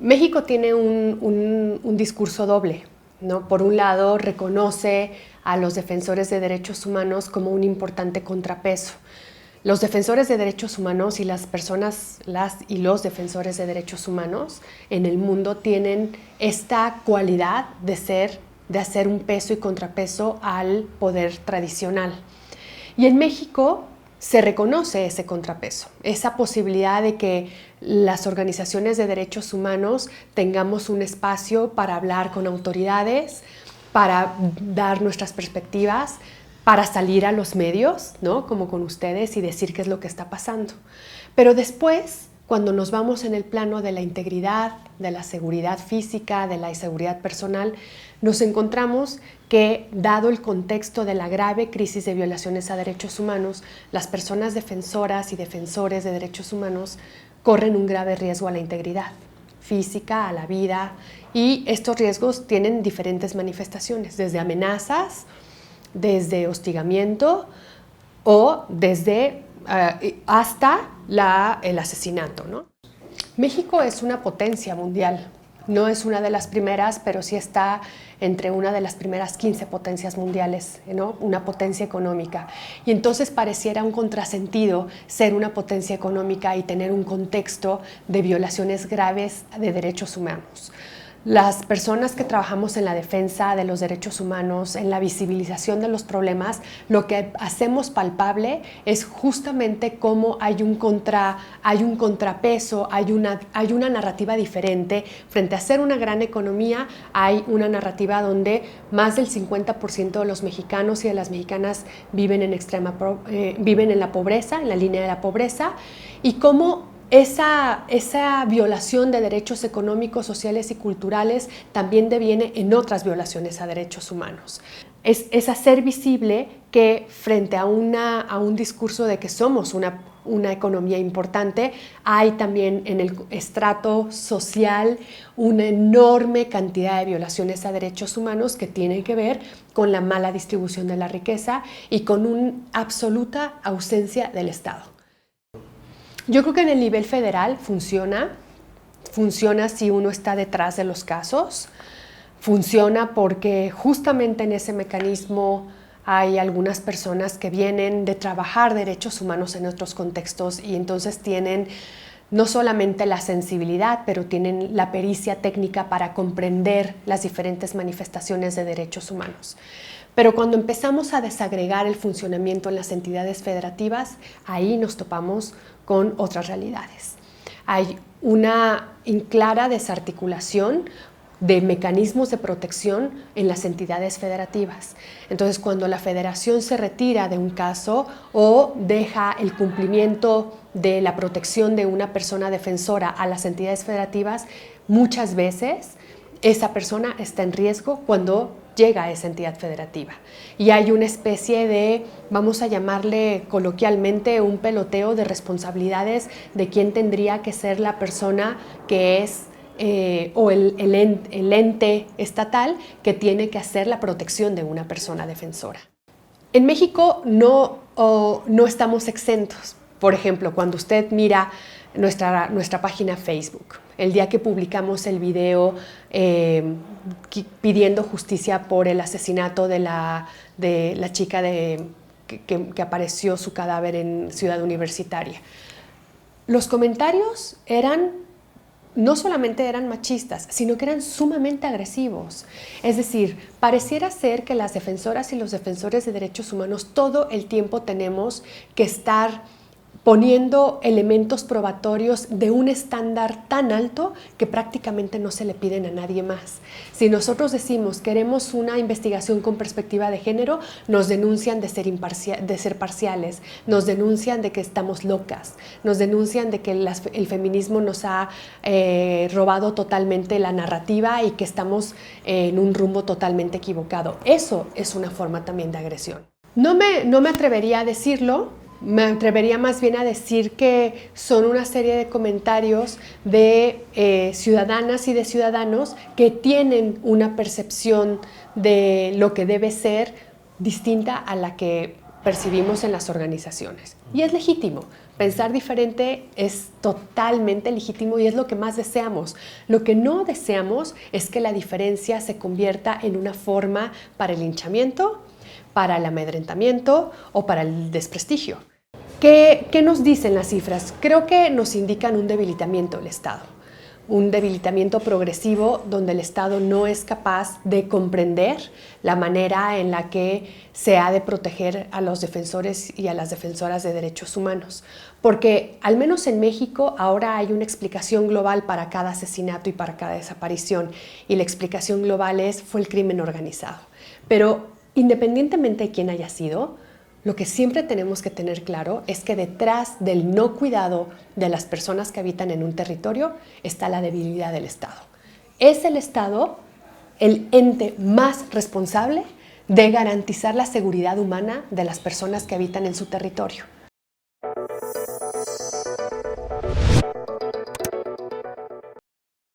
México tiene un discurso doble, ¿no? Por un lado, reconoce a los defensores de derechos humanos como un importante contrapeso. Los defensores de derechos humanos y las y los defensores de derechos humanos en el mundo tienen esta cualidad de hacer un peso y contrapeso al poder tradicional. Y en México se reconoce ese contrapeso, esa posibilidad de que las organizaciones de derechos humanos tengamos un espacio para hablar con autoridades, para dar nuestras perspectivas, para salir a los medios, ¿no? Como con ustedes, y decir qué es lo que está pasando. Pero después, cuando nos vamos en el plano de la integridad, de la seguridad física, de la seguridad personal, nos encontramos que, dado el contexto de la grave crisis de violaciones a derechos humanos, las personas defensoras y defensores de derechos humanos corren un grave riesgo a la integridad física, a la vida, y estos riesgos tienen diferentes manifestaciones, desde amenazas, desde hostigamiento o desde hasta el asesinato, ¿no? México es una potencia mundial. No es una de las primeras, pero sí está entre una de las primeras 15 potencias mundiales, ¿no? Una potencia económica. Y entonces pareciera un contrasentido ser una potencia económica y tener un contexto de violaciones graves de derechos humanos. Las personas que trabajamos en la defensa de los derechos humanos, en la visibilización de los problemas, lo que hacemos palpable es justamente cómo hay un contrapeso, hay una narrativa diferente. Frente a ser una gran economía, hay una narrativa donde más del 50% de los mexicanos y de las mexicanas viven en la pobreza, en la línea de la pobreza, y cómo esa violación de derechos económicos, sociales y culturales también deviene en otras violaciones a derechos humanos. Es hacer visible que frente a un discurso de que somos una economía importante, hay también en el estrato social una enorme cantidad de violaciones a derechos humanos que tienen que ver con la mala distribución de la riqueza y con una absoluta ausencia del Estado. Yo creo que en el nivel federal funciona si uno está detrás de los casos, funciona porque justamente en ese mecanismo hay algunas personas que vienen de trabajar derechos humanos en otros contextos y entonces tienen no solamente la sensibilidad, pero tienen la pericia técnica para comprender las diferentes manifestaciones de derechos humanos. Pero cuando empezamos a desagregar el funcionamiento en las entidades federativas, ahí nos topamos con otras realidades. Hay una clara desarticulación de mecanismos de protección en las entidades federativas. Entonces, cuando la federación se retira de un caso o deja el cumplimiento de la protección de una persona defensora a las entidades federativas, muchas veces esa persona está en riesgo cuando llega a esa entidad federativa. Y hay una especie de, vamos a llamarle coloquialmente, un peloteo de responsabilidades de quién tendría que ser la persona que es o el ente estatal que tiene que hacer la protección de una persona defensora. En México no estamos exentos. Por ejemplo, cuando usted mira nuestra página Facebook, el día que publicamos el video pidiendo justicia por el asesinato de la chica que apareció su cadáver en Ciudad Universitaria, los comentarios no solamente eran machistas, sino que eran sumamente agresivos. Es decir, pareciera ser que las defensoras y los defensores de derechos humanos todo el tiempo tenemos que estar poniendo elementos probatorios de un estándar tan alto que prácticamente no se le piden a nadie más. Si nosotros decimos queremos una investigación con perspectiva de género, nos denuncian de ser parciales, nos denuncian de que estamos locas, nos denuncian de que el feminismo nos ha robado totalmente la narrativa y que estamos en un rumbo totalmente equivocado. Eso es una forma también de agresión. No me atrevería a decirlo. Me atrevería más bien a decir que son una serie de comentarios de ciudadanas y de ciudadanos que tienen una percepción de lo que debe ser distinta a la que percibimos en las organizaciones. Y es legítimo, Pensar diferente es totalmente legítimo y es lo que más deseamos. Lo que no deseamos es que la diferencia se convierta en una forma para el linchamiento, para el amedrentamiento o para el desprestigio. ¿Qué nos dicen las cifras? Creo que nos indican un debilitamiento del Estado. Un debilitamiento progresivo donde el Estado no es capaz de comprender la manera en la que se ha de proteger a los defensores y a las defensoras de derechos humanos. Porque al menos en México ahora hay una explicación global para cada asesinato y para cada desaparición. Y la explicación global fue el crimen organizado. Pero independientemente de quién haya sido, lo que siempre tenemos que tener claro es que detrás del no cuidado de las personas que habitan en un territorio está la debilidad del Estado. Es el Estado el ente más responsable de garantizar la seguridad humana de las personas que habitan en su territorio.